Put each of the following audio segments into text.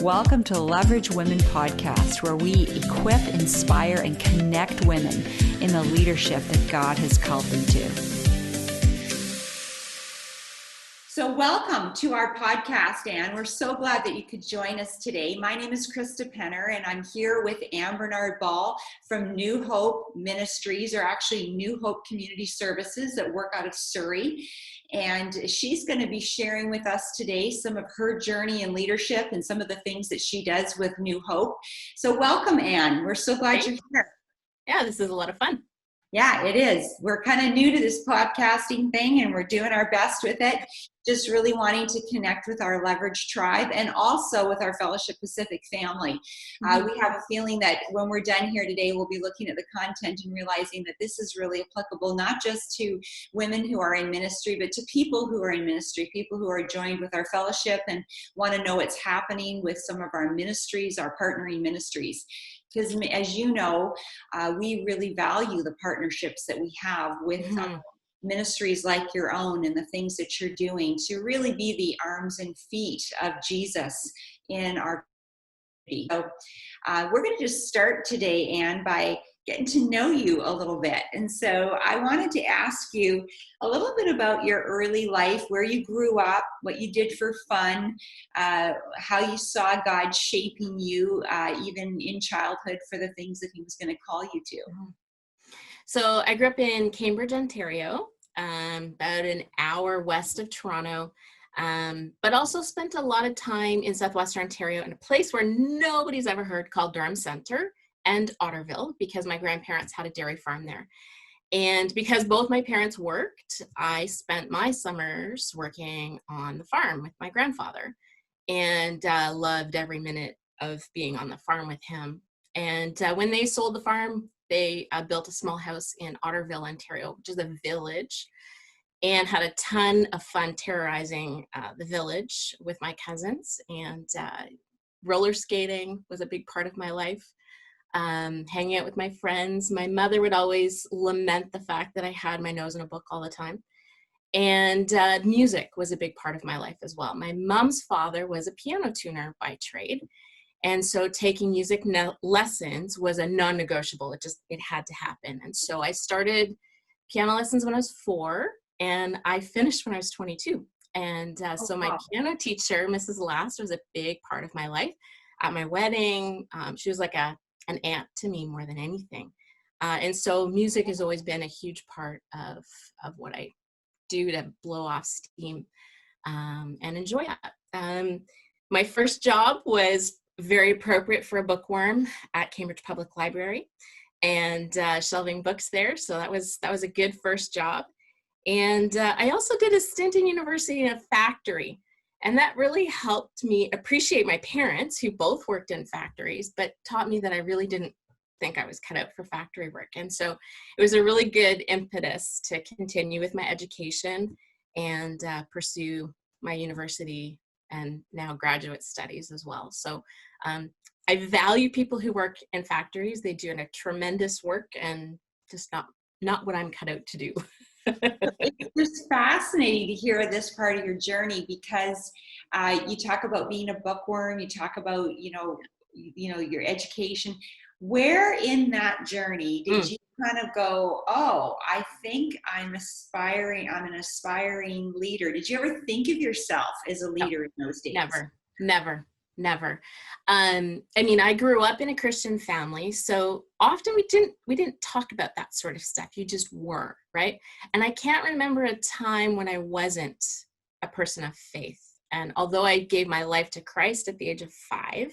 Welcome to Leverage Women Podcast, where we equip, inspire, and connect women in the leadership that God has called them to. So welcome to our podcast, Anne. We're so glad that you could join us today. My name is Krista Penner, and I'm here with Barnard Ball from New Hope Ministries, or actually New Hope Community Services that work out of Surrey. And she's going to be sharing with us today some of her journey in leadership and some of the things that she does with New Hope. So welcome, Anne. We're so glad you're here. Yeah, this is a lot of fun. Yeah, it is. We're kind of new to this podcasting thing, and we're doing our best with it. Just really wanting to connect with our Leverage tribe and also with our Fellowship Pacific family. We have a feeling that when we're done here today, we'll be looking at the content and realizing that this is really applicable, not just to women who are in ministry, but to people who are in ministry, people who are joined with our fellowship and want to know what's happening with some of our ministries, our partnering ministries. Because as you know, we really value the partnerships that we have with ministries like your own and the things that you're doing to really be the arms and feet of Jesus in our community. So we're going to just start today, Anne, by getting to know you a little bit. And so I wanted to ask you a little bit about your early life, where you grew up, what you did for fun, how you saw God shaping you even in childhood for the things that he was going to call you to. So I grew up in Cambridge, Ontario, about an hour west of Toronto, but also spent a lot of time in southwestern Ontario in a place where nobody's ever heard, called Durham Centre and Otterville, because my grandparents had a dairy farm there. And because both my parents worked, I spent my summers working on the farm with my grandfather, and loved every minute of being on the farm with him. And when they sold the farm, they built a small house in Otterville, Ontario, which is a village, and had a ton of fun terrorizing the village with my cousins. And roller skating was a big part of my life. Hanging out with my friends. My mother would always lament the fact that I had my nose in a book all the time. And music was a big part of my life as well. My mom's father was a piano tuner by trade. And so taking music lessons was a non-negotiable. It had to happen. And so I started piano lessons when I was 4, and I finished when I was 22. And so my piano teacher, Mrs. Last, was a big part of my life. At my wedding, she was like an aunt to me more than anything. And so music has always been a huge part of what I do to blow off steam and enjoy it. My first job was very appropriate for a bookworm at Cambridge Public Library, and shelving books there. So that was a good first job. And I also did a stint in university in a factory. And that really helped me appreciate my parents, who both worked in factories, but taught me that I really didn't think I was cut out for factory work. And so it was a really good impetus to continue with my education and pursue my university and now graduate studies as well. So I value people who work in factories. They do a tremendous work, and just not what I'm cut out to do. It's just fascinating to hear this part of your journey, because you talk about being a bookworm, you talk about, you know, your education. Where in that journey did you kind of go, oh, I think I'm an aspiring leader? Did you ever think of yourself as a leader in those days? Never. I mean, I grew up in a Christian family, so often we didn't talk about that sort of stuff. You just were, right? And I can't remember a time when I wasn't a person of faith. And although I gave my life to Christ at the age of 5,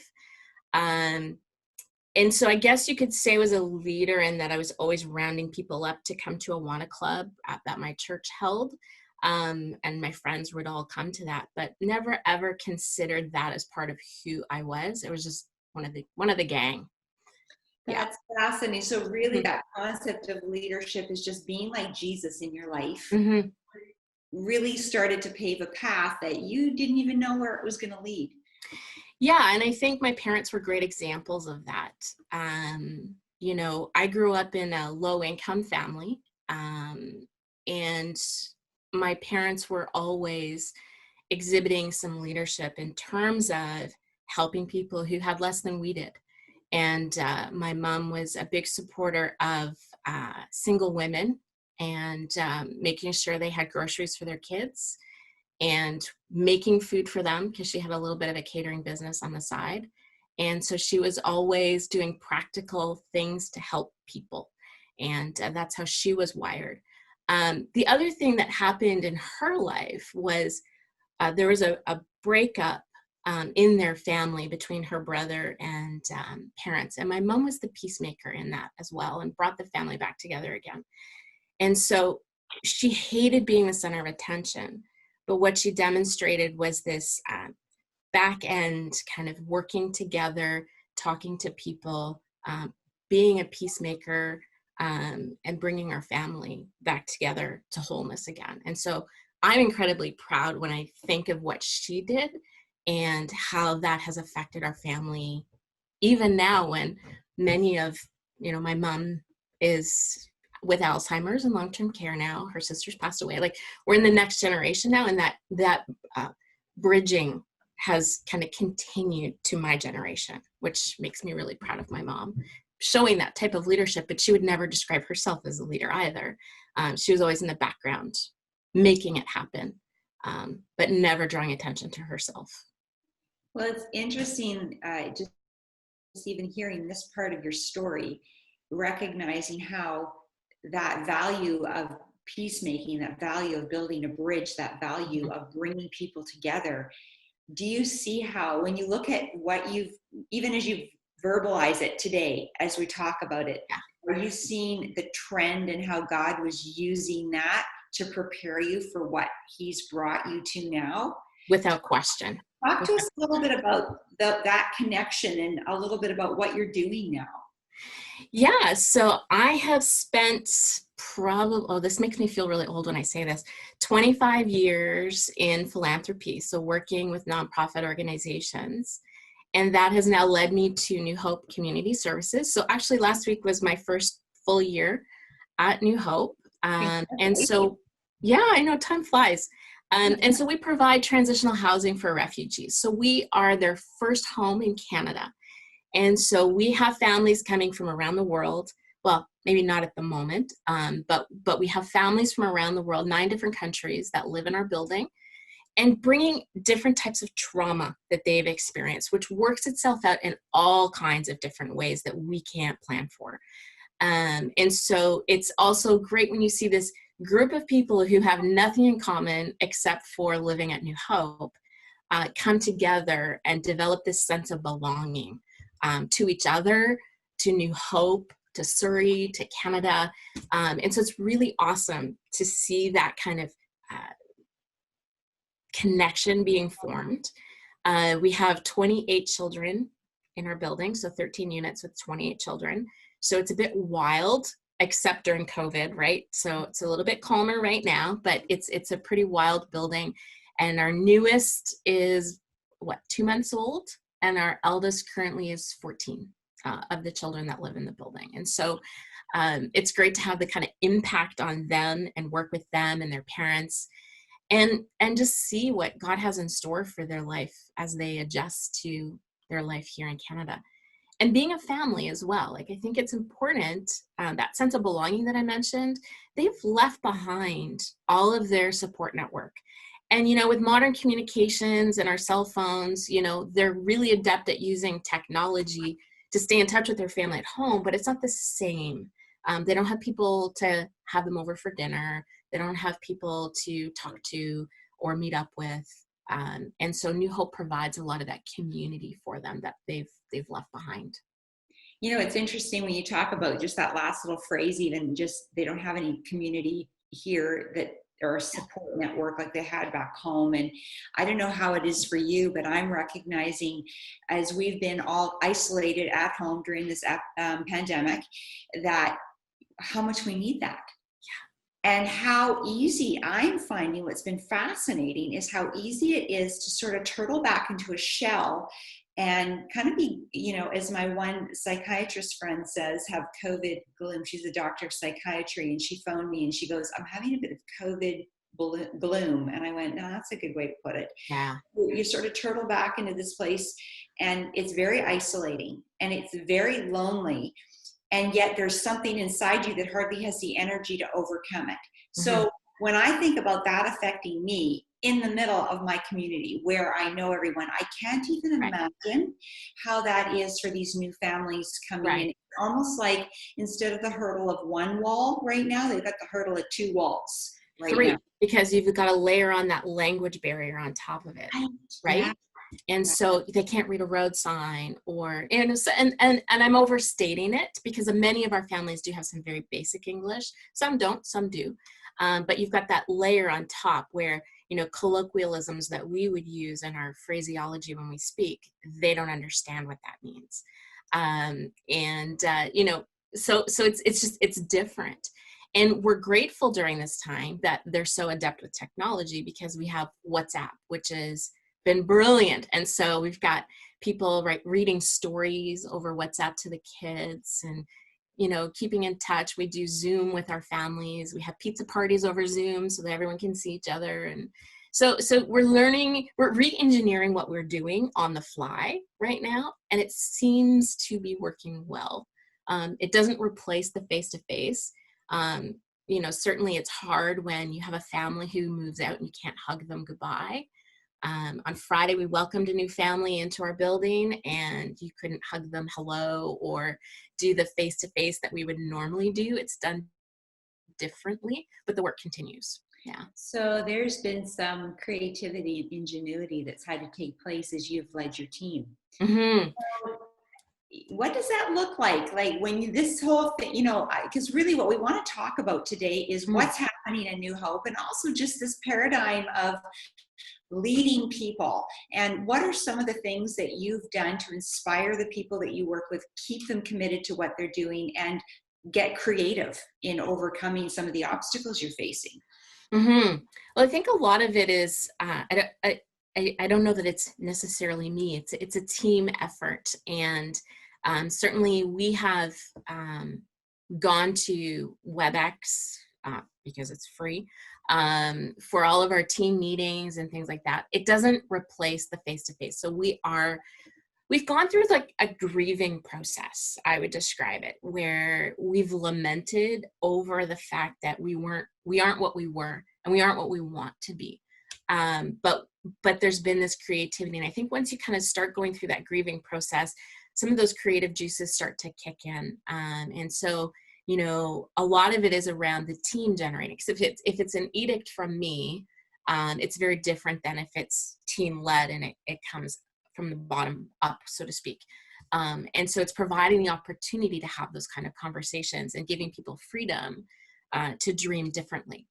and so I guess you could say I was a leader in that I was always rounding people up to come to a Awana club that my church held. And my friends would all come to that, but never ever considered that as part of who I was. It was just one of the gang. That's fascinating. So really that concept of leadership is just being like Jesus in your life. Really started to pave a path that you didn't even know where it was going to lead. Yeah. And I think my parents were great examples of that. I grew up in a low income family, and my parents were always exhibiting some leadership in terms of helping people who had less than we did. And my mom was a big supporter of single women and making sure they had groceries for their kids and making food for them, because she had a little bit of a catering business on the side. And so she was always doing practical things to help people. And that's how she was wired. The other thing that happened in her life was there was a breakup in their family between her brother and parents. And my mom was the peacemaker in that as well, and brought the family back together again. And so she hated being the center of attention. But what she demonstrated was this back end kind of working together, talking to people, being a peacemaker, and bringing our family back together to wholeness again. And so I'm incredibly proud when I think of what she did and how that has affected our family, even now when many of, my mom is with Alzheimer's and long-term care now. Her sister's passed away. Like, we're in the next generation now, and that bridging has kind of continued to my generation, which makes me really proud of my mom, showing that type of leadership. But she would never describe herself as a leader either. She was always in the background, making it happen, but never drawing attention to herself. Well, it's interesting, just even hearing this part of your story, recognizing how that value of peacemaking, that value of building a bridge, that value of bringing people together. Do you see how, when you look at what even as you verbalize it today, as we talk about it, are you seeing the trend and how God was using that to prepare you for what he's brought you to now? Without question. Talk to us a little bit about that connection and a little bit about what you're doing now. Yeah, so I have spent this makes me feel really old when I say this, 25 years in philanthropy, so working with nonprofit organizations. And that has now led me to New Hope Community Services. So actually last week was my first full year at New Hope. And so, yeah, I know, time flies. And so we provide transitional housing for refugees. So we are their first home in Canada. And so we have families coming from around the world. Well, maybe not at the moment, but we have families from around the world, 9 different countries that live in our building, and bringing different types of trauma that they've experienced, which works itself out in all kinds of different ways that we can't plan for. And so it's also great when you see this group of people who have nothing in common except for living at New Hope come together and develop this sense of belonging to each other, to New Hope, to Surrey, to Canada. And so it's really awesome to see that kind of connection being formed. We have 28 children in our building, so 13 units with 28 children. So it's a bit wild, except during COVID, right? So it's a little bit calmer right now, but it's a pretty wild building. And our newest is 2 months old, and our eldest currently is 14 of the children that live in the building. And so it's great to have the kind of impact on them and work with them and their parents, and just see what God has in store for their life as they adjust to their life here in Canada. And being a family as well. Like, I think it's important, that sense of belonging that I mentioned, they've left behind all of their support network. And, with modern communications and our cell phones, they're really adept at using technology to stay in touch with their family at home, but it's not the same. They don't have people to have them over for dinner. They don't have people to talk to or meet up with. And so New Hope provides a lot of that community for them that they've left behind. It's interesting when you talk about just that last little phrase, even just they don't have any community here that or a support network like they had back home. And I don't know how it is for you, but I'm recognizing, as we've been all isolated at home during this pandemic, that how much we need that. And how easy I'm finding, what's been fascinating is how easy it is to sort of turtle back into a shell and kind of be, as my one psychiatrist friend says, have COVID gloom. She's a doctor of psychiatry, and she phoned me and she goes, I'm having a bit of COVID bloom. And I went, no, that's a good way to put it. Yeah. You sort of turtle back into this place, and it's very isolating and it's very lonely. And yet there's something inside you that hardly has the energy to overcome it. Mm-hmm. So when I think about that affecting me in the middle of my community where I know everyone, I can't even imagine how that is for these new families coming in. It's almost like instead of the hurdle of one wall right now, they've got the hurdle of two walls right 3, now. because you've got to layer on that language barrier on top of it, right? Yeah. And so they can't read a road sign, or and I'm overstating it because many of our families do have some very basic English. Some don't, some do. But you've got that layer on top where, you know, colloquialisms that we would use in our phraseology when we speak, they don't understand what that means. You know, so it's different. And we're grateful during this time that they're so adept with technology, because we have WhatsApp, which has been brilliant. And so we've got people reading stories over WhatsApp to the kids, and, you know, keeping in touch. We do Zoom with our families. We have pizza parties over Zoom so that everyone can see each other. And so we're learning, we're re-engineering what we're doing on the fly right now. And it seems to be working well. It doesn't replace the face-to-face. You know, certainly it's hard when you have a family who moves out and you can't hug them goodbye. On Friday, we welcomed a new family into our building, and you couldn't hug them hello or do the face-to-face that we would normally do. It's done differently, but the work continues. Yeah. So there's been some creativity and ingenuity that's had to take place as you've led your team. Mm-hmm. What does that look like? Like when this whole thing, you know, because really what we want to talk about today is what's happening in New Hope, and also just this paradigm of leading people. And what are some of the things that you've done to inspire the people that you work with, keep them committed to what they're doing, and get creative in overcoming some of the obstacles you're facing? Mm-hmm. Well, I think a lot of it is, I don't know that it's necessarily me. It's a team effort. And certainly we have gone to WebEx because it's free for all of our team meetings and things like that. It doesn't replace the face-to-face. So we've gone through like a grieving process, I would describe it, where we've lamented over the fact that we aren't what we were, and we aren't what we want to be. But there's been this creativity. And I think once you kind of start going through that grieving process, some of those creative juices start to kick in. And so, you know, a lot of it is around the team generating. Because if it's an edict from me, it's very different than if it's team led and it comes from the bottom up, so to speak. And so it's providing the opportunity to have those kind of conversations and giving people freedom to dream differently.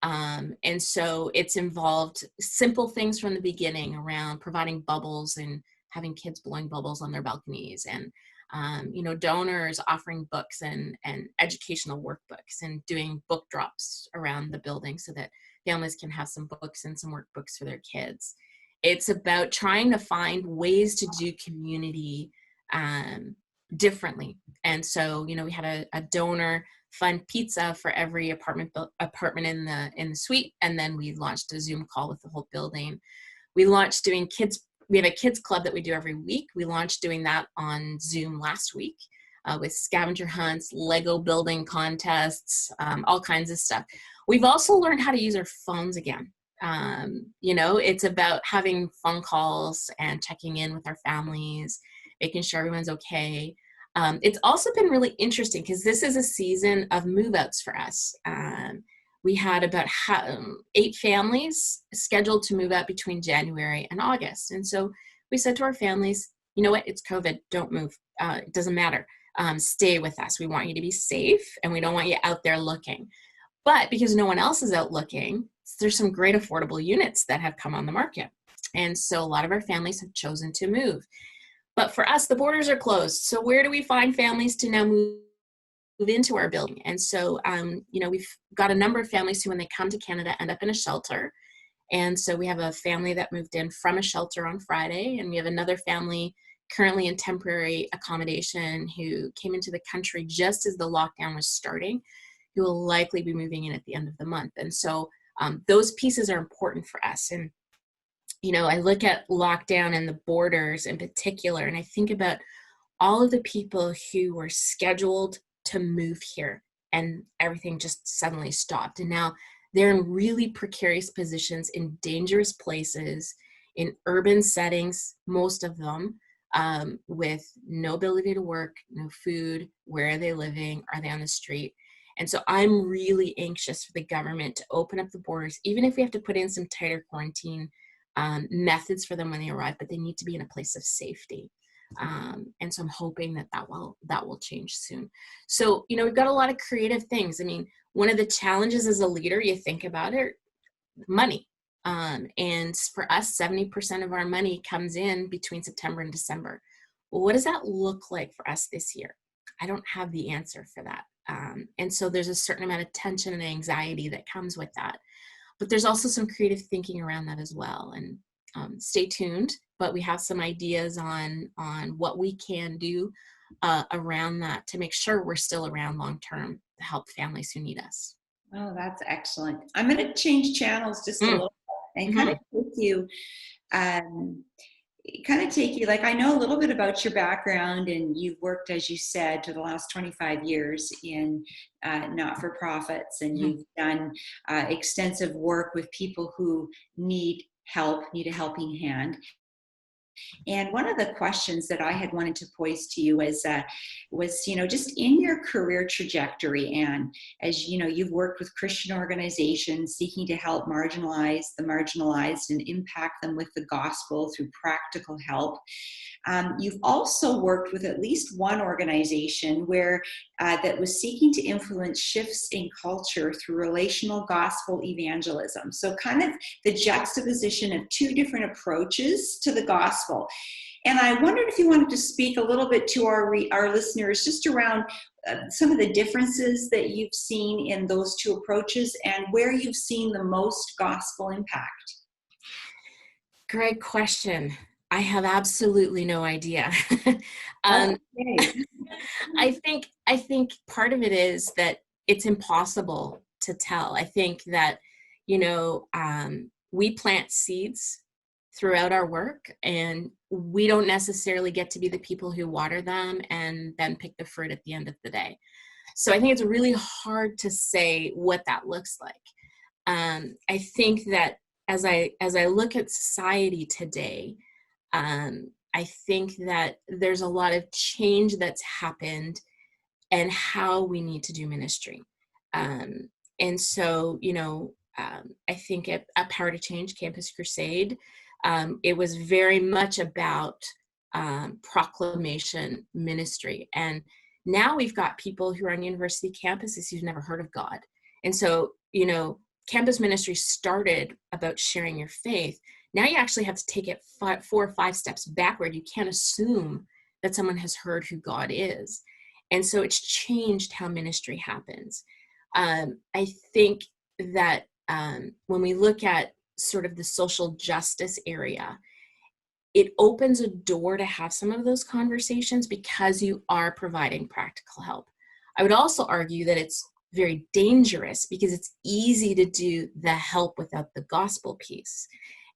And so it's involved simple things from the beginning around providing bubbles and having kids blowing bubbles on their balconies, and you know, donors offering books and educational workbooks, and doing book drops around the building so that families can have some books and some workbooks for their kids. It's about trying to find ways to do community differently. And so, you know, we had a donor fund pizza for every apartment in the suite, and then we launched a Zoom call with the whole building. We launched doing we have a kids club that we do every week. We launched doing that on Zoom last week with scavenger hunts, Lego building contests, all kinds of stuff. We've also learned how to use our phones again. You know, it's about having phone calls and checking in with our families, making sure everyone's okay. It's also been really interesting because this is a season of move-outs for us. We had about 8 families scheduled to move out between January and August. And so we said to our families, you know what, it's COVID, don't move. It doesn't matter. Stay with us. We want you to be safe, and we don't want you out there looking. But because no one else is out looking, there's some great affordable units that have come on the market. And so a lot of our families have chosen to move. But for us, the borders are closed. So where do we find families to now move into our building? And so, you know, we've got a number of families who, when they come to Canada, end up in a shelter. And so we have a family that moved in from a shelter on Friday, and we have another family currently in temporary accommodation who came into the country just as the lockdown was starting, who will likely be moving in at the end of the month. And so Those pieces are important for us. And, I look at lockdown and the borders in particular, and I think about all of the people who were scheduled to move here and everything just suddenly stopped. And now they're in really precarious positions in dangerous places, in urban settings, most of them, with no ability to work, no food. Where are they living? Are they on the street? And so I'm really anxious for the government to open up the borders, even if we have to put in some tighter quarantine methods for them when they arrive, but they need to be in a place of safety. And so I'm hoping that will change soon. So, we've got a lot of creative things. I mean, one of the challenges as a leader, you think about it, money. And for us, 70% of our money comes in between September and December. Well, what does that look like for us this year? I don't have the answer for that. And so there's a certain amount of tension and anxiety that comes with that. But there's also some creative thinking around that as well. And stay tuned, but we have some ideas on what we can do around that to make sure we're still around long term to help families who need us. Oh, that's excellent. I'm going to change channels just a little bit and kind of take you, like, I know a little bit about your background, and you've worked, as you said, for the last 25 years in not-for-profits, and you've done extensive work with people who need help, need a helping hand. And one of the questions that I had wanted to pose to you was, just in your career trajectory, and as you've worked with Christian organizations seeking to help marginalize the marginalized and impact them with the gospel through practical help. You've also worked with at least one organization where that was seeking to influence shifts in culture through relational gospel evangelism. So kind of the juxtaposition of two different approaches to the gospel. And I wondered if you wanted to speak a little bit to our listeners just around some of the differences that you've seen in those two approaches and where you've seen the most gospel impact. Great question. I have absolutely no idea. I think part of it is that it's impossible to tell. I think that, we plant seeds throughout our work, and we don't necessarily get to be the people who water them and then pick the fruit at the end of the day. So I think it's really hard to say what that looks like. I think that as I look at society today, I think that there's a lot of change that's happened and how we need to do ministry. And so, I think at Power to Change Campus Crusade, it was very much about proclamation ministry. And now we've got people who are on university campuses who've never heard of God. And so, campus ministry started about sharing your faith. Now you actually have to take it 4 or 5 steps backward. You can't assume that someone has heard who God is. And so it's changed how ministry happens. I think that when we look at sort of the social justice area, it opens a door to have some of those conversations because you are providing practical help. I would also argue that it's very dangerous because it's easy to do the help without the gospel piece.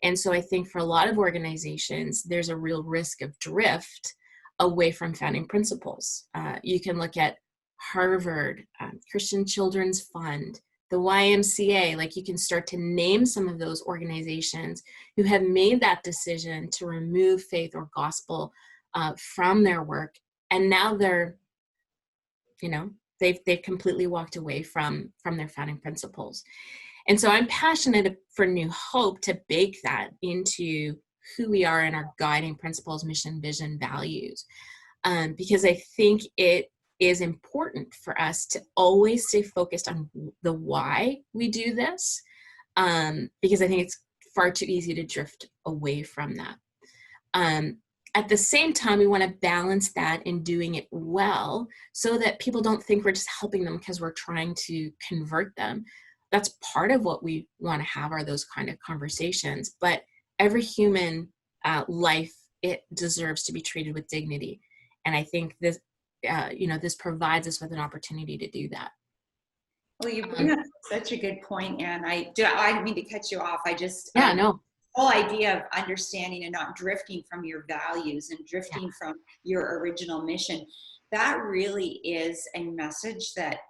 And so I think for a lot of organizations, there's a real risk of drift away from founding principles. You can look at Harvard, Christian Children's Fund, the YMCA, like you can start to name some of those organizations who have made that decision to remove faith or gospel from their work. And now they're, they've completely walked away from their founding principles. And so I'm passionate for New Hope to bake that into who we are in our guiding principles, mission, vision, values, because I think it is important for us to always stay focused on the why we do this, because I think it's far too easy to drift away from that. At the same time, we want to balance that in doing it well so that people don't think we're just helping them because we're trying to convert them. That's part of what we want to have are those kind of conversations. But every human life, it deserves to be treated with dignity. And I think this, this provides us with an opportunity to do that. Well, you bring up such a good point, Anne. I didn't mean to cut you off. I just, Yeah, no. the whole idea of understanding and not drifting from your values and Yeah. drifting from your original mission, that really is a message that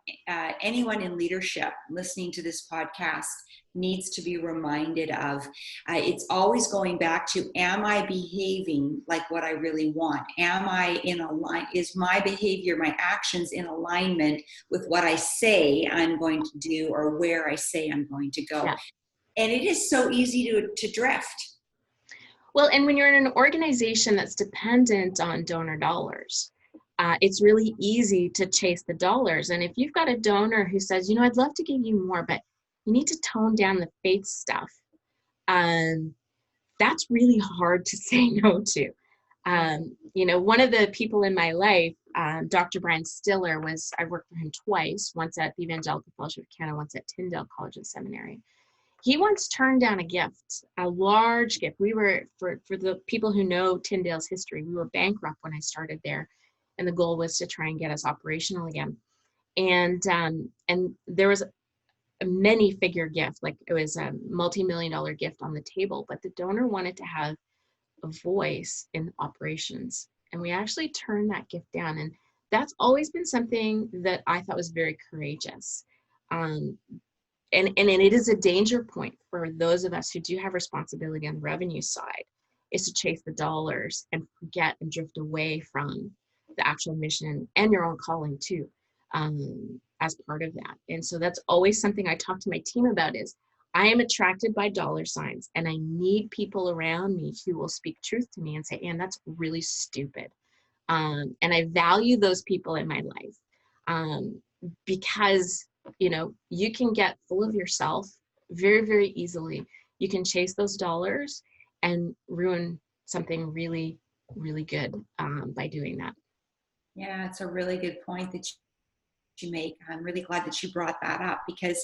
anyone in leadership listening to this podcast needs to be reminded of. It's always going back to, am I behaving like what I really want? Am I in is my behavior, my actions in alignment with what I say I'm going to do or where I say I'm going to go? Yeah. And it is so easy to drift. Well, and when you're in an organization that's dependent on donor dollars, it's really easy to chase the dollars. And if you've got a donor who says, I'd love to give you more, but you need to tone down the faith stuff, that's really hard to say no to. One of the people in my life, Dr. Brian Stiller, I worked for him twice, once at the Evangelical Fellowship of Canada, once at Tyndale College and Seminary. He once turned down a gift, a large gift. We were, for the people who know Tyndale's history, we were bankrupt when I started there. And the goal was to try and get us operational again. And there was a many figure gift, like it was a multi-million-dollar gift on the table, but the donor wanted to have a voice in operations. And we actually turned that gift down. And that's always been something that I thought was very courageous. And it is a danger point for those of us who do have responsibility on the revenue side, is to chase the dollars and forget and drift away from the actual mission and your own calling too, as part of that. And so that's always something I talk to my team about is, I am attracted by dollar signs and I need people around me who will speak truth to me and say, Anne, that's really stupid. And I value those people in my life because, you can get full of yourself very, very easily. You can chase those dollars and ruin something really, really good by doing that. Yeah, it's a really good point that you make. I'm really glad that you brought that up, because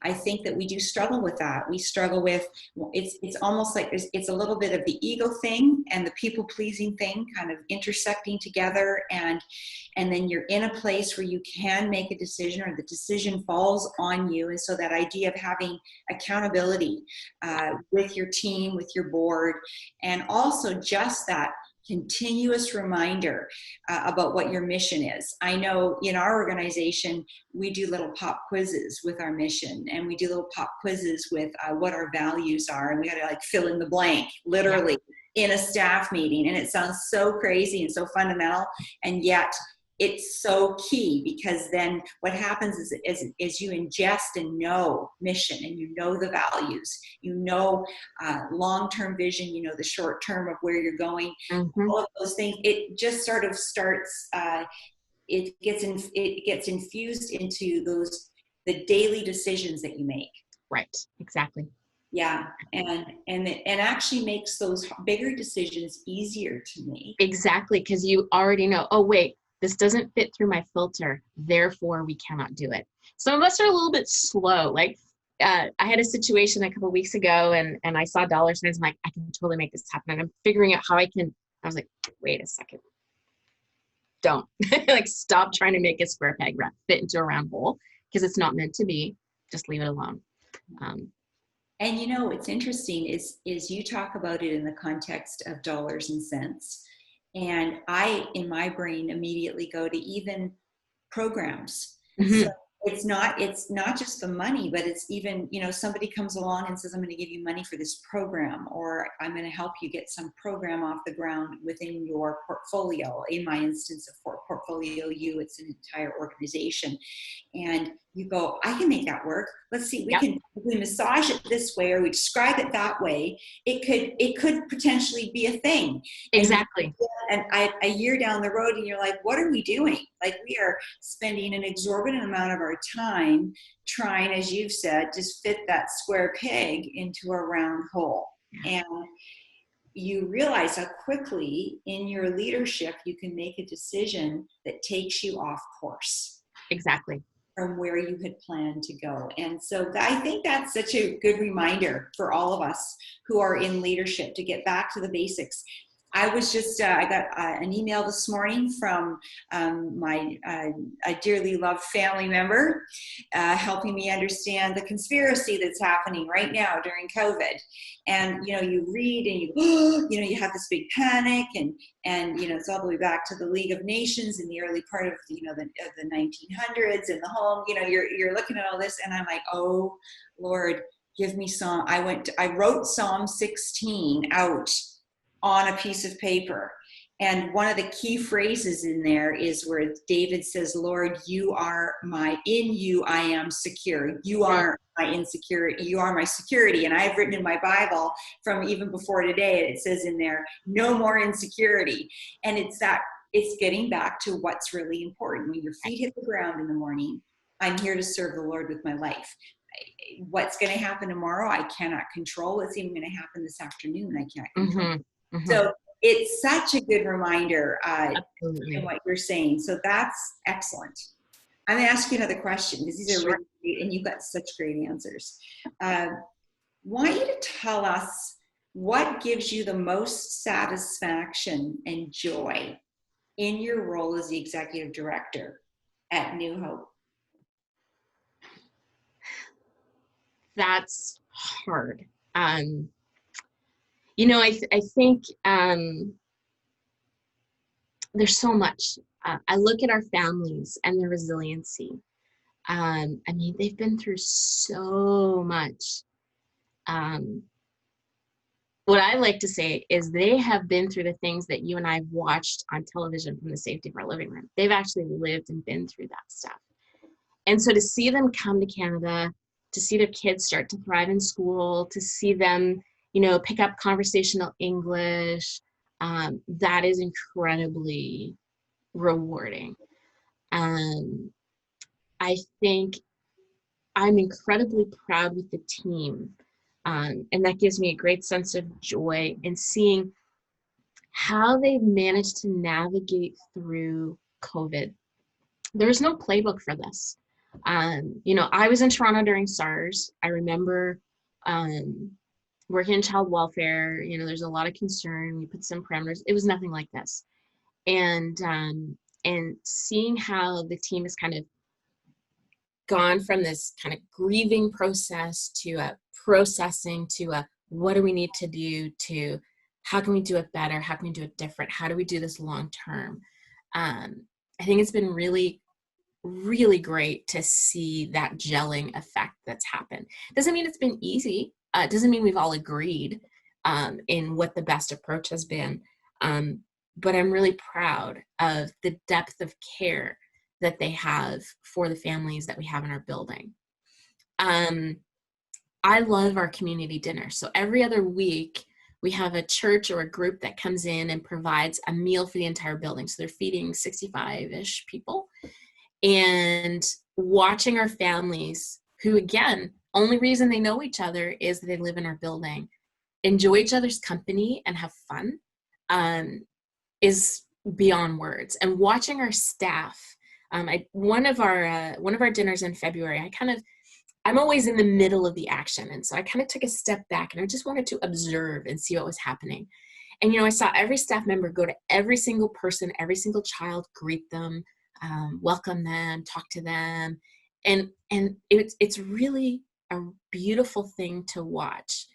I think that we do struggle with that. We struggle with, it's almost like it's a little bit of the ego thing and the people pleasing thing kind of intersecting together, and then you're in a place where you can make a decision or the decision falls on you. And so that idea of having accountability with your team, with your board, and also just that continuous reminder about what your mission is. I know in our organization, we do little pop quizzes with our mission, and we do little pop quizzes with what our values are. And we got to like fill in the blank, literally in a staff meeting. And it sounds so crazy and so fundamental. And yet it's so key, because then what happens is you ingest and know mission, and you know the values, long-term vision, the short term of where you're going, all of those things. It just sort of starts, it gets infused into the daily decisions that you make. Right, exactly. Yeah, and it actually makes those bigger decisions easier to make. Exactly, because you already know, oh wait, this doesn't fit through my filter, therefore we cannot do it. Some of us are a little bit slow. Like I had a situation a couple of weeks ago, and I saw dollar signs. I'm like, I can totally make this happen. And I'm figuring out how I was like, wait a second. Don't. Like, stop trying to make a square peg fit into a round hole, because it's not meant to be. Just leave it alone. And what's interesting is you talk about it in the context of dollars and cents. And I, in my brain, immediately go to even programs. So it's not just the money, but it's even, somebody comes along and says, I'm going to give you money for this program, or I'm going to help you get some program off the ground within your portfolio. In my instance of Portfolio U, it's an entire organization. And you go, I can make that work. Let's see, we massage it this way, or we describe it that way. It could potentially be a thing. Exactly. And a year down the road, and you're like, what are we doing? Like, we are spending an exorbitant amount of our time trying, as you've said, just fit that square peg into a round hole. And you realize how quickly in your leadership you can make a decision that takes you off course. Exactly. From where you had planned to go. And so I think that's such a good reminder for all of us who are in leadership to get back to the basics. I was just, I got an email this morning from my a dearly loved family member helping me understand the conspiracy that's happening right now during COVID. And, you read and you have this big panic and, it's all the way back to the League of Nations in the early part of, the 1900s in the home, you're looking at all this and I'm like, oh, Lord, give me Psalm. I wrote Psalm 16 out on a piece of paper. And one of the key phrases in there is where David says, Lord, in you I am secure. You are my insecurity. You are my security. And I've written in my Bible from even before today, it says in there, no more insecurity. And it's getting back to what's really important. When your feet hit the ground in the morning, I'm here to serve the Lord with my life. What's going to happen tomorrow, I cannot control. What's even going to happen this afternoon, I can't control. Mm-hmm. Mm-hmm. So it's such a good reminder Absolutely. in what you're saying. So that's excellent. I'm going to ask you another question because these are really great and you've got such great answers. Want you to tell us what gives you the most satisfaction and joy in your role as the executive director at New Hope. That's hard. I think there's so much. I look at our families and their resiliency. They've been through so much. What I like to say is they have been through the things that you and I have watched on television from the safety of our living room. They've actually lived and been through that stuff. And so to see them come to Canada, to see their kids start to thrive in school, to see them, pick up conversational English, that is incredibly rewarding. I think I'm incredibly proud with the team. And that gives me a great sense of joy in seeing how they've managed to navigate through COVID. There's no playbook for this. I was in Toronto during SARS. I remember working in child welfare. There's a lot of concern. We put some parameters. It was nothing like this. And seeing how the team has kind of gone from this kind of grieving process to a processing to a what do we need to do to how can we do it better? How can we do it different? How do we do this long term? I think it's been really, really great to see that gelling effect that's happened. Doesn't mean it's been easy. Doesn't mean we've all agreed in what the best approach has been. But I'm really proud of the depth of care that they have for the families that we have in our building. I love our community dinner. So every other week, we have a church or a group that comes in and provides a meal for the entire building. So they're feeding 65-ish people. And watching our families, who again, only reason they know each other is that they live in our building, enjoy each other's company and have fun, is beyond words. And watching our staff, one of our dinners in February, I'm always in the middle of the action. And so I kind of took a step back and I just wanted to observe and see what was happening. And, I saw every staff member go to every single person, every single child, greet them, welcome them, talk to them. And it's really a beautiful thing to watch.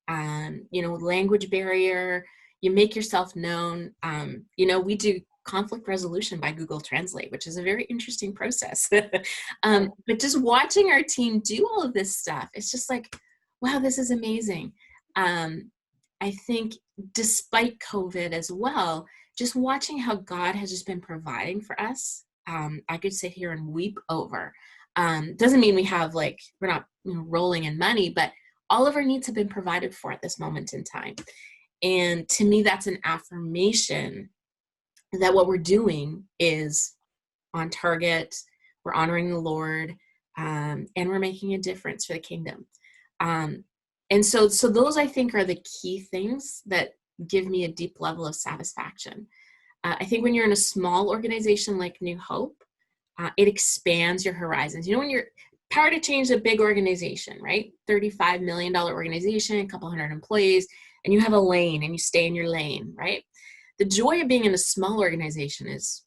Language barrier, you make yourself known. We do conflict resolution by Google Translate, which is a very interesting process. But just watching our team do all of this stuff, it's just like, wow, this is amazing. I think despite COVID as well, just watching how God has just been providing for us, I could sit here and weep over. Doesn't mean we're not rolling in money, but all of our needs have been provided for at this moment in time. And to me, that's an affirmation that what we're doing is on target, we're honoring the Lord, and we're making a difference for the kingdom. And so those, I think, are the key things that give me a deep level of satisfaction. I think when you're in a small organization like New Hope, it expands your horizons. When you're Power to Change a big organization, right? $35 million organization, a couple hundred employees, and you have a lane and you stay in your lane, right? the joy of being in a small organization is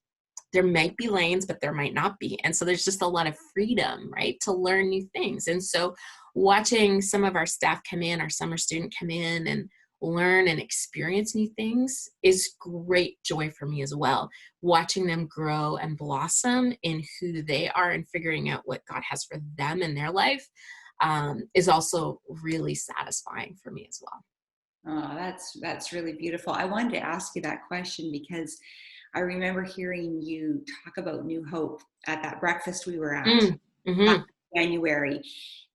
there might be lanes, but there might not be. And so there's just a lot of freedom, right, to learn new things. And so watching some of our staff come in, our summer student come in and learn and experience new things is great joy for me as well. Watching them grow and blossom in who they are and figuring out what God has for them in their life is also really satisfying for me as well. Oh, that's really beautiful. I wanted to ask you that question because I remember hearing you talk about New Hope at that breakfast we were at back in January,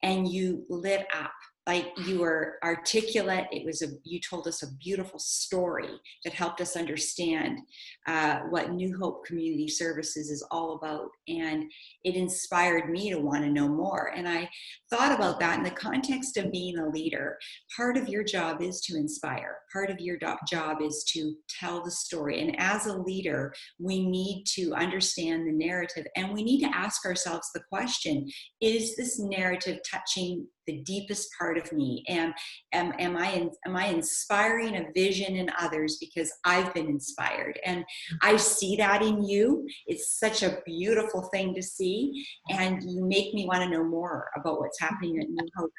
and you lit up. Like, you were articulate. You told us a beautiful story that helped us understand what New Hope Community Services is all about. And it inspired me to want to know more. And I thought about that in the context of being a leader. Part of your job is to inspire. Part of your job is to tell the story. And as a leader, we need to understand the narrative, and we need to ask ourselves the question, is this narrative touching the deepest part of me? And am I inspiring a vision in others because I've been inspired? And I see that in you. It's such a beautiful thing to see, and you make me want to know more about what's happening at New Hope.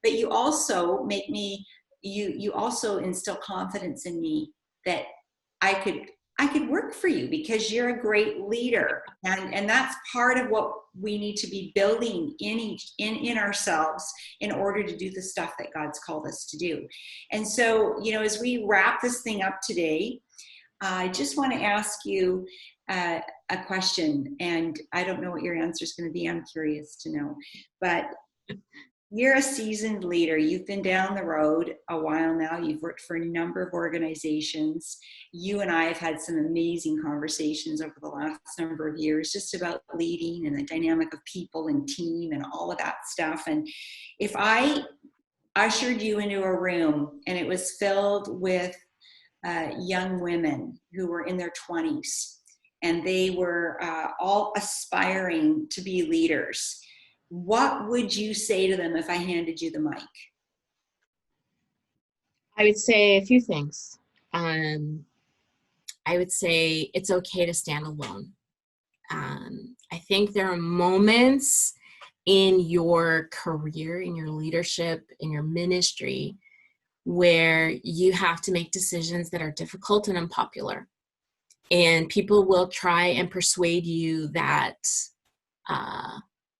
But you also make me, you also instill confidence in me that I could work for you because you're a great leader. And that's part of what we need to be building in ourselves in order to do the stuff that God's called us to do. And so, as we wrap this thing up today, I just want to ask you a question, and I don't know what your answer is going to be. I'm curious to know, but you're a seasoned leader. You've been down the road a while now. You've worked for a number of organizations. You and I have had some amazing conversations over the last number of years just about leading and the dynamic of people and team and all of that stuff. And if I ushered you into a room and it was filled with young women who were in their 20s, and they were all aspiring to be leaders, what would you say to them if I handed you the mic? I would say a few things. I would say it's okay to stand alone. I think there are moments in your career, in your leadership, in your ministry, where you have to make decisions that are difficult and unpopular. And people will try and persuade you that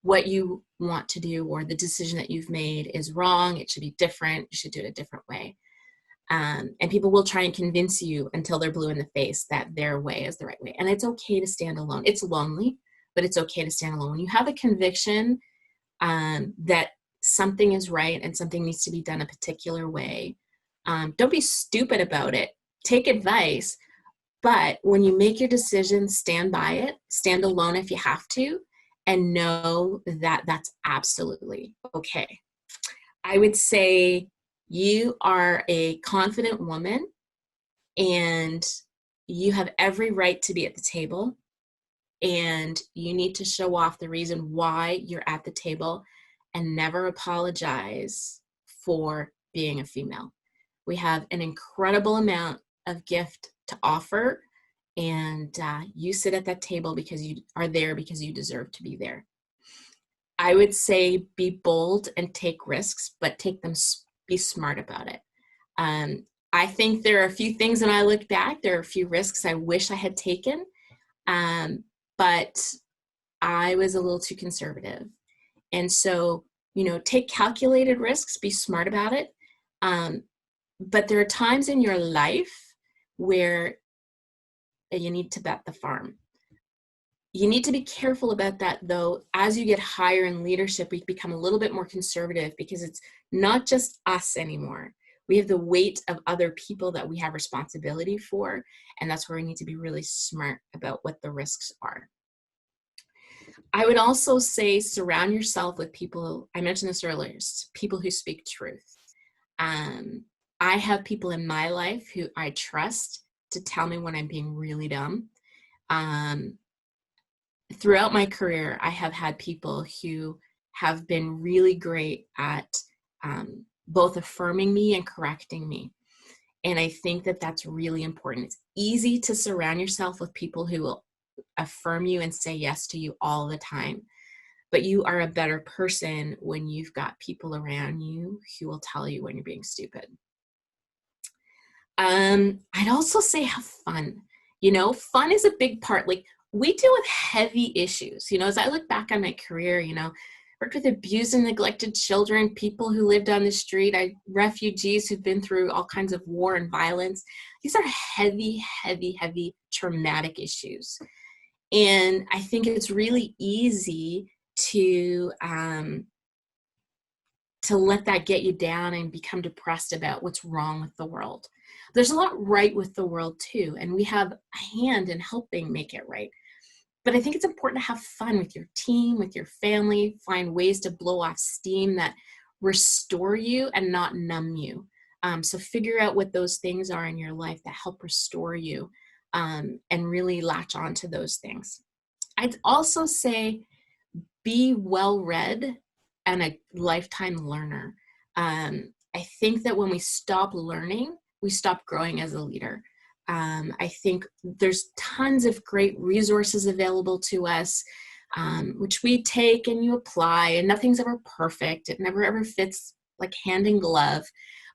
what you want to do or the decision that you've made is wrong. It should be different. You should do it a different way. And people will try and convince you until they're blue in the face that their way is the right way. And it's okay to stand alone. It's lonely, but it's okay to stand alone. When you have a conviction that something is right and something needs to be done a particular way, don't be stupid about it. Take advice. But when you make your decision, stand by it. Stand alone if you have to. And know that that's absolutely okay. I would say you are a confident woman and you have every right to be at the table, and you need to show off the reason why you're at the table and never apologize for being a female. We have an incredible amount of gift to offer, and you sit at that table because you are there because you deserve to be there. I would say be bold and take risks, but be smart about it. I think there are a few things when I look back, there are a few risks I wish I had taken, but I was a little too conservative. And so, take calculated risks, be smart about it. But there are times in your life where you need to bet the farm. You need to be careful about that, though. As you get higher in leadership, we become a little bit more conservative because it's not just us anymore. We have the weight of other people that we have responsibility for, and that's where we need to be really smart about what the risks are. I would also say surround yourself with people, I mentioned this earlier, people who speak truth. I have people in my life who I trust to tell me when I'm being really dumb. Throughout my career, I have had people who have been really great at both affirming me and correcting me. And I think that that's really important. It's easy to surround yourself with people who will affirm you and say yes to you all the time. But you are a better person when you've got people around you who will tell you when you're being stupid. I'd also say have fun. Fun is a big part. Like, we deal with heavy issues. As I look back on my career, worked with abused and neglected children, people who lived on the street, refugees who've been through all kinds of war and violence. These are heavy, heavy, heavy, traumatic issues. And I think it's really easy to let that get you down and become depressed about what's wrong with the world. There's a lot right with the world too, and we have a hand in helping make it right. But I think it's important to have fun with your team, with your family, find ways to blow off steam that restore you and not numb you. So figure out what those things are in your life that help restore you, and really latch on to those things. I'd also say be well-read and a lifetime learner. I think that when we stop learning, we stop growing as a leader. I think there's tons of great resources available to us, which we take and you apply, and nothing's ever perfect. It never ever fits like hand in glove,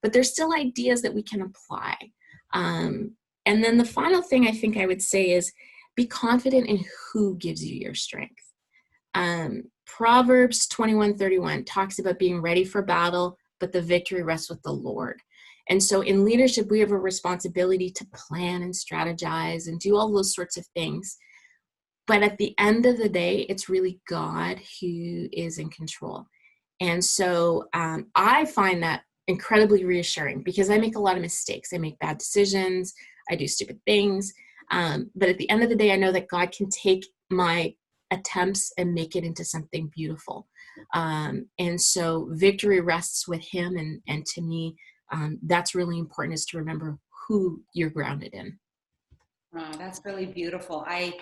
but there's still ideas that we can apply. And then the final thing I think I would say is be confident in who gives you your strength. Proverbs 21:31 talks about being ready for battle, but the victory rests with the Lord. And so in leadership, we have a responsibility to plan and strategize and do all those sorts of things. But at the end of the day, it's really God who is in control. And so I find that incredibly reassuring because I make a lot of mistakes. I make bad decisions. I do stupid things. But at the end of the day, I know that God can take my attempts and make it into something beautiful. And so victory rests with him. And to me, that's really important, is to remember who you're grounded in. Oh, that's really beautiful. I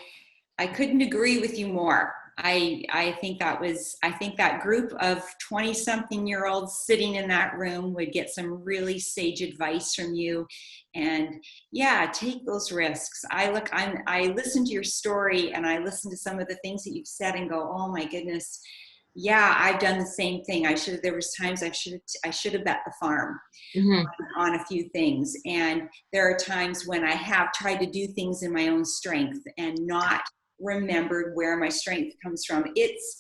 couldn't agree with you more. I think that group of 20-something-year-olds sitting in that room would get some really sage advice from you. And yeah, take those risks. I listen to your story and I listen to some of the things that you've said and go, oh my goodness. Yeah, I've done the same thing. There was times I should have bet the farm on a few things. And there are times when I have tried to do things in my own strength and not remembered where my strength comes from. It's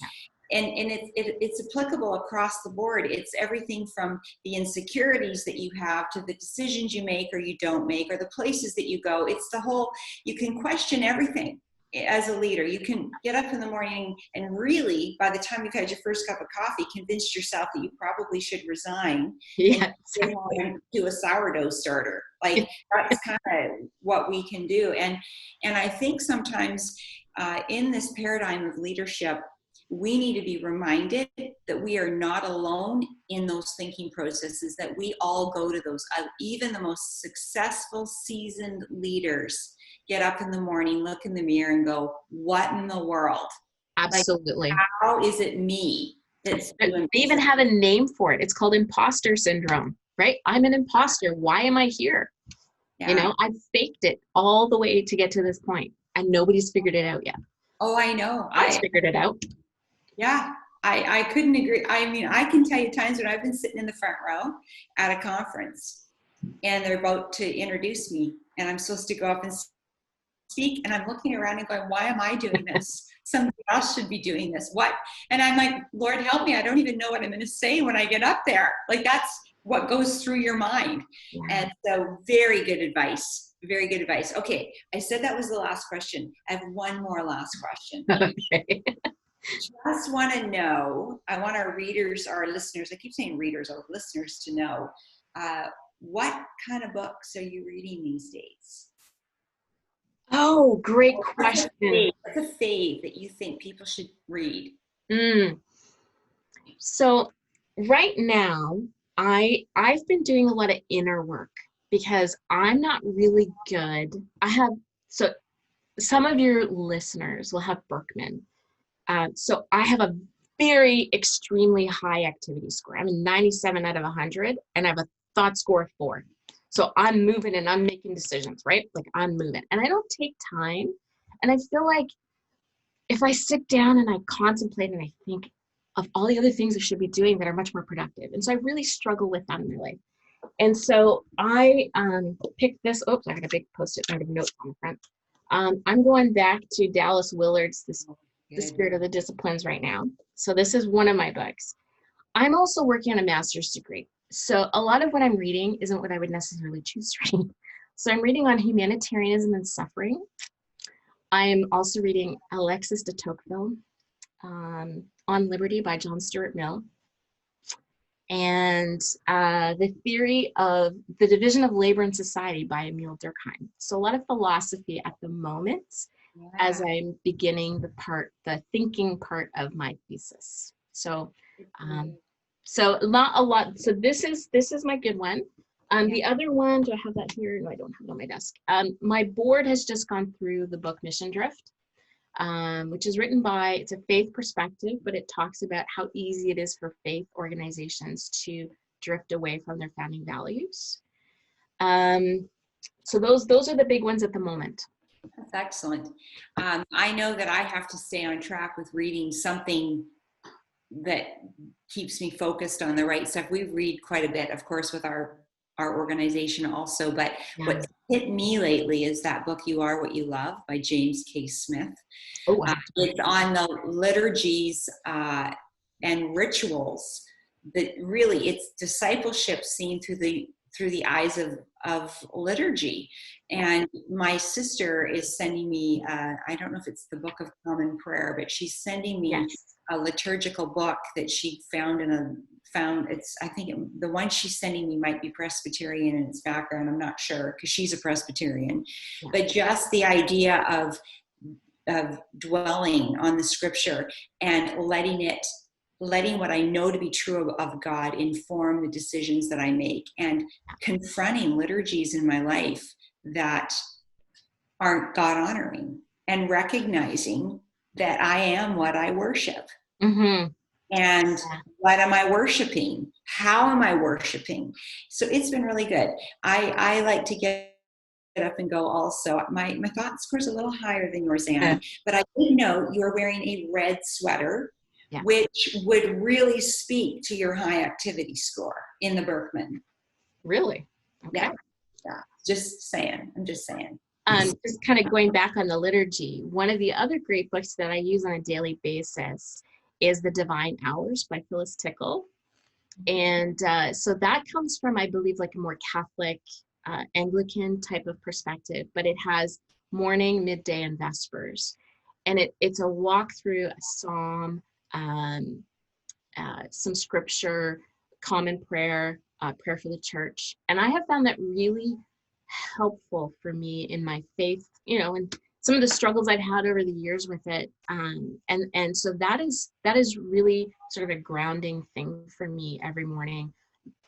applicable across the board. It's everything from the insecurities that you have to the decisions you make or you don't make, or the places that you go. It's the whole, you can question everything as a leader. You can get up in the morning and really, by the time you've had your first cup of coffee, convince yourself that you probably should resign and do a sourdough starter. Like, that's kind of what we can do. And I think sometimes in this paradigm of leadership, we need to be reminded that we are not alone in those thinking processes, that we all go to those. Even the most successful, seasoned leaders get up in the morning, look in the mirror and go, what in the world? Absolutely. Like, how is it me that's doing They even have a name for it. It's called imposter syndrome, right? I'm an imposter. Why am I here? Yeah. I've faked it all the way to get to this point, and nobody's figured it out yet. Oh, I know. I figured it out. Yeah, I couldn't agree. I mean, I can tell you times when I've been sitting in the front row at a conference and they're about to introduce me and I'm supposed to go up and speak, and I'm looking around and going, why am I doing this? Somebody else should be doing this. What? And I'm like, Lord, help me. I don't even know what I'm going to say when I get up there. Like, that's what goes through your mind. Yeah. And so very good advice. Very good advice. Okay. I said that was the last question. I have one more last question. Okay. Just want to know, I want our readers, our listeners, I keep saying readers, our listeners, to know, what kind of books are you reading these days? Oh, great question. What's a fave that you think people should read? So right now, I've been doing a lot of inner work because I'm not really good. So some of your listeners will have Berkman. So I have a very extremely high activity score. I'm a 97 out of 100, and I have a thought score of 4. So I'm moving and I'm making decisions, right? Like I'm moving and I don't take time. And I feel like if I sit down and I contemplate and I think of all the other things I should be doing that are much more productive. And so I really struggle with that in my life. And so I picked this. Oops, I got a big post-it note of notes on the front. I'm going back to Dallas Willard's The Spirit of the Disciplines right now. So this is one of my books. I'm also working on a master's degree. So a lot of what I'm reading isn't what I would necessarily choose to read. So I'm reading on humanitarianism and suffering. I'm also reading Alexis de Tocqueville, On Liberty by John Stuart Mill, and The Theory of the Division of Labor and Society by Emile Durkheim. So a lot of philosophy at the moment as I'm beginning the thinking part of my thesis. So not a lot. So this is my good one. The other one, do I have that here? No, I don't have it on my desk. My board has just gone through the book Mission Drift, which is written by, it's a faith perspective, but it talks about how easy it is for faith organizations to drift away from their founding values. So those are the big ones at the moment. That's excellent. I know that I have to stay on track with reading something that keeps me focused on the right stuff. We read quite a bit, of course, with our organization also, but what's hit me lately is that book, You Are What You Love by James K. Smith. Oh, it's on the liturgies and rituals, that really it's discipleship seen through the eyes of liturgy. And my sister is sending me, I don't know if it's the Book of Common Prayer, but she's sending me a liturgical book that she found the one she's sending me might be Presbyterian in its background. I'm not sure because she's a Presbyterian, but just the idea of dwelling on the scripture and letting what I know to be true of God inform the decisions that I make, and confronting liturgies in my life that aren't God honoring, and recognizing that I am what I worship. Mm-hmm. And what am I worshiping? How am I worshiping? So it's been really good. I like to get up and go also. My thought score is a little higher than yours, Anne, but I did know you're wearing a red sweater, which would really speak to your high activity score in the Berkman. Really? Okay. Yeah. Just saying. I'm just saying. Just kind of going back on the liturgy, one of the other great books that I use on a daily basis is The Divine Hours by Phyllis Tickle. And so that comes from, I believe, like a more Catholic Anglican type of perspective, but it has morning, midday, and vespers. And it's a walk through a psalm, some scripture, common prayer, prayer for the church. And I have found that really helpful for me in my faith, and some of the struggles I've had over the years with it. And so that is really sort of a grounding thing for me every morning.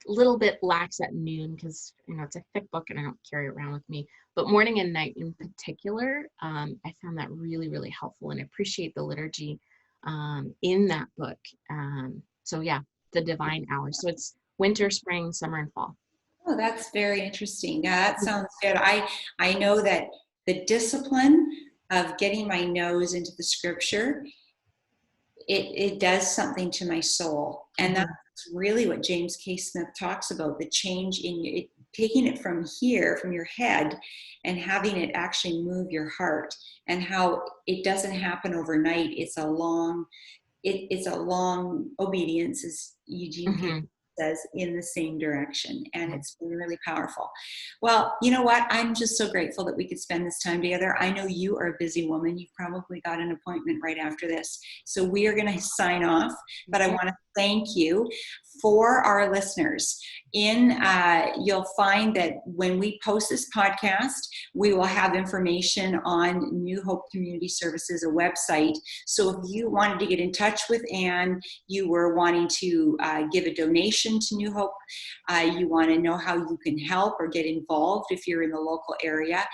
A little bit lax at noon because, it's a thick book and I don't carry it around with me. But morning and night in particular, I found that really, really helpful, and I appreciate the liturgy in that book. So yeah, The Divine Hours. So it's winter, spring, summer, and fall. Oh, that's very interesting. Yeah, that sounds good. I know that the discipline of getting my nose into the scripture, it does something to my soul. And that's really what James K. Smith talks about, the change in taking it from here, from your head, and having it actually move your heart, and how it doesn't happen overnight. It's a long obedience, as Eugene says, in the same direction. And it's been really powerful. Well, you know what? I'm just so grateful that we could spend this time together. I know you are a busy woman. You've probably got an appointment right after this. So we are going to sign off, but I want to thank you. For our listeners, you'll find that when we post this podcast, we will have information on New Hope Community Services, a website. So if you wanted to get in touch with Anne, you were wanting to give a donation to New Hope, you want to know how you can help or get involved if you're in the local area,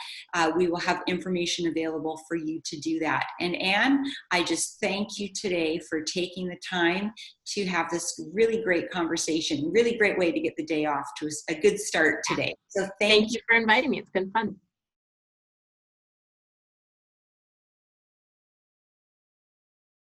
we will have information available for you to do that. And Anne, I just thank you today for taking the time to have this really great conversation. Really great way to get the day off to a good start today. So Thank you for inviting me. It's been fun.